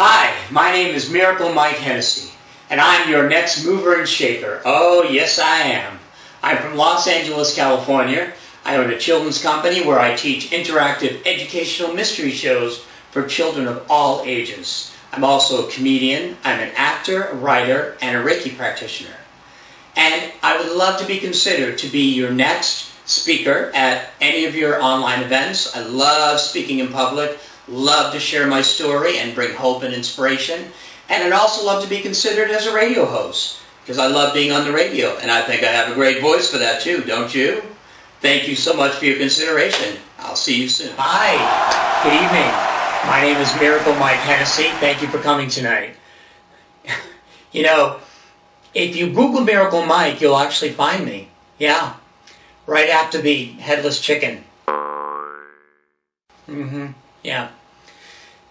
Hi, my name is Miracle Mike Hennessey, and I'm your next mover and shaker. Oh, yes, I am. I'm from Los Angeles, California. I own a children's company where I teach interactive educational mystery shows for children of all ages. I'm also a comedian. I'm an actor, a writer, and a Reiki practitioner. And I would love to be considered to be your next speaker at any of your online events. I love speaking in public. Love to share my story and bring hope and inspiration. And I'd also love to be considered as a radio host because I love being on the radio, and I think I have a great voice for that too, don't you? Thank you so much for your consideration. I'll see you soon. Hi, good evening. My name is Miracle Mike Hennessey. Thank you for coming tonight. You know, if you Google Miracle Mike, you'll actually find me. Yeah, right after the headless chicken. Yeah.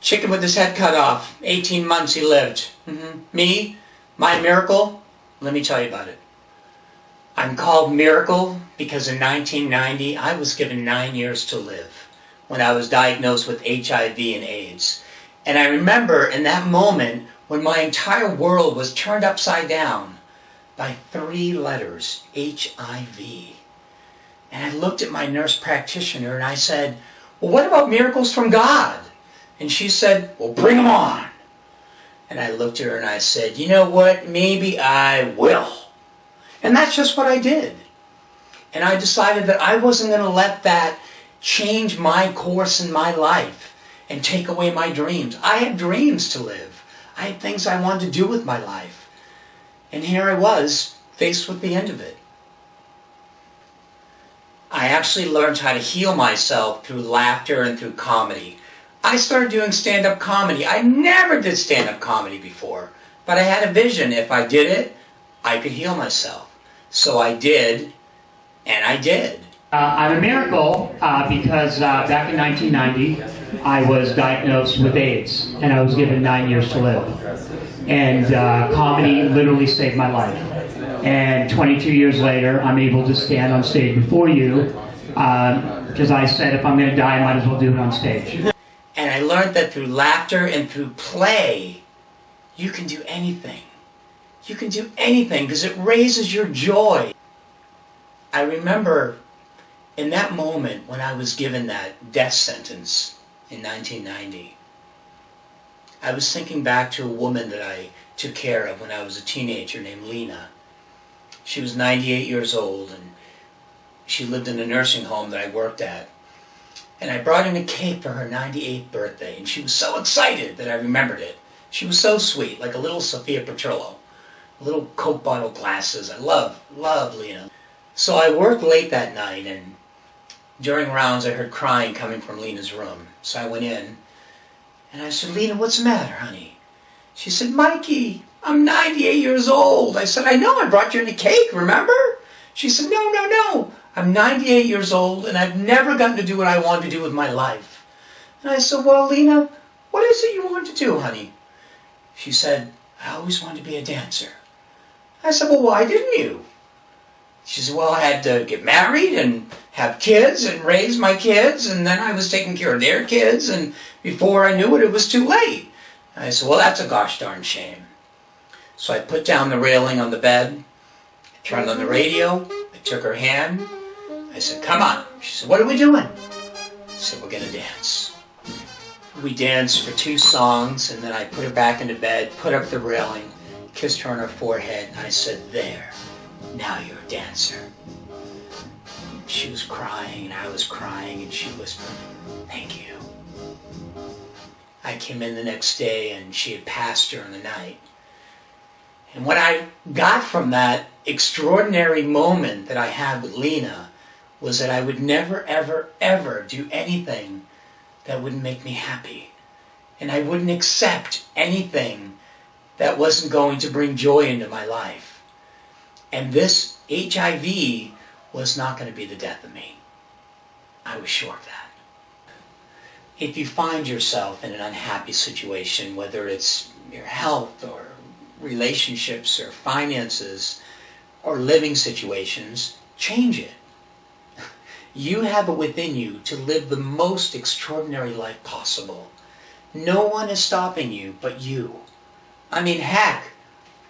Chicken with his head cut off. 18 months he lived. Me, my miracle, let me tell you about it. I'm called Miracle because in 1990 I was given 9 years to live when I was diagnosed with HIV and AIDS. And I remember in that moment when my entire world was turned upside down by 3 letters, HIV. And I looked at my nurse practitioner and I said, well, what about miracles from God? And she said, well, bring them on. And I looked at her and I said, you know what, maybe I will. And that's just what I did. And I decided that I wasn't going to let that change my course in my life and take away my dreams. I had dreams to live. I had things I wanted to do with my life. And here I was, faced with the end of it. I actually learned how to heal myself through laughter and through comedy. I started doing stand-up comedy. I never did stand-up comedy before, but I had a vision. If I did it, I could heal myself. So I did, and I did. I'm a miracle because back in 1990, I was diagnosed with AIDS, and I was given 9 years to live. And comedy literally saved my life. And 22 years later, I'm able to stand on stage before you because I said if I'm going to die, I might as well do it on stage. And I learned that through laughter and through play, you can do anything. You can do anything because it raises your joy. I remember in that moment when I was given that death sentence in 1990, I was thinking back to a woman that I took care of when I was a teenager named Lena. She was 98 years old and she lived in a nursing home that I worked at. And I brought in a cake for her 98th birthday, and she was so excited that I remembered it. She was so sweet, like a little Sophia Petrillo, little Coke bottle glasses. I love Lena. So I worked late that night, and during rounds I heard crying coming from Lena's room. So I went in, and I said, Lena, what's the matter, honey? She said, Mikey, I'm 98 years old. I said, I know, I brought you in a cake, remember? She said, no. I'm 98 years old, and I've never gotten to do what I wanted to do with my life. And I said, well, Lena, what is it you want to do, honey? She said, I always wanted to be a dancer. I said, well, why didn't you? She said, well, I had to get married and have kids and raise my kids, and then I was taking care of their kids, and before I knew it, it was too late. I said, well, that's a gosh darn shame. So I put down the railing on the bed, I turned on the radio, I took her hand, I said, come on. She said, what are we doing? I said, we're going to dance. We danced for 2 songs, and then I put her back into bed, put up the railing, kissed her on her forehead, and I said, there, now you're a dancer. She was crying, and I was crying, and she whispered, thank you. I came in the next day, and she had passed during the night. And what I got from that extraordinary moment that I had with Lena was that I would never, ever, ever do anything that wouldn't make me happy. And I wouldn't accept anything that wasn't going to bring joy into my life. And this HIV was not going to be the death of me. I was sure of that. If you find yourself in an unhappy situation, whether it's your health or relationships or finances or living situations, change it. You have it within you to live the most extraordinary life possible. No one is stopping you but you. I mean, heck,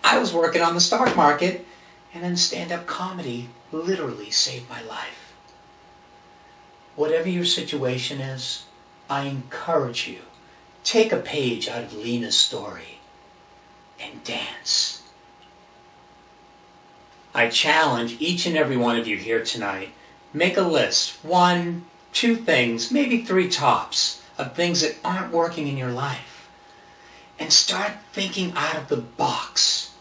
I was working on the stock market, and then stand-up comedy literally saved my life. Whatever your situation is, I encourage you, take a page out of Lena's story and dance. I challenge each and every one of you here tonight, make a list, 1, 2 things, maybe 3 tops of things that aren't working in your life. And start thinking out of the box.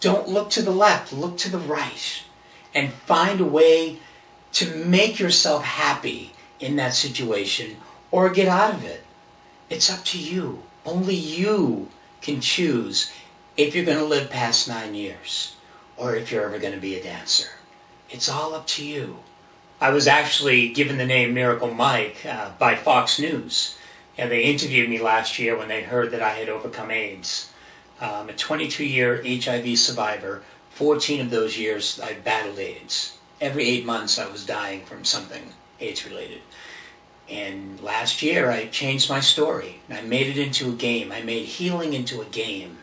Don't look to the left, look to the right. And find a way to make yourself happy in that situation or get out of it. It's up to you. Only you can choose if you're going to live past 9 years or if you're ever going to be a dancer. It's all up to you. I was actually given the name Miracle Mike by Fox News. And they interviewed me last year when they heard that I had overcome AIDS. I'm a 22-year HIV survivor. 14 of those years I battled AIDS. Every 8 months I was dying from something AIDS-related. And last year I changed my story. I made it into a game. I made healing into a game.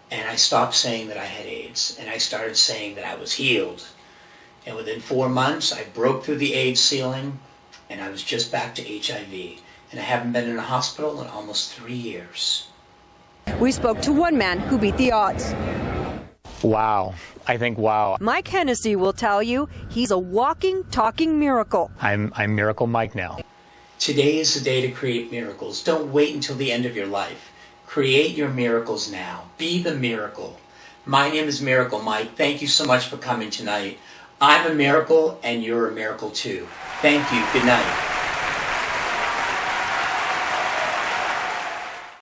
And I stopped saying that I had AIDS. And I started saying that I was healed. And within 4 months I broke through the AIDS ceiling and I was just back to HIV. And I haven't been in a hospital in almost 3 years. We spoke to one man who beat the odds. Wow. I think wow. Mike Hennessey will tell you he's a walking, talking miracle. I'm Miracle Mike now. Today is the day to create miracles. Don't wait until the end of your life. Create your miracles now. Be the miracle. My name is Miracle Mike. Thank you so much for coming tonight. I'm a miracle and you're a miracle too. Thank you. Good night.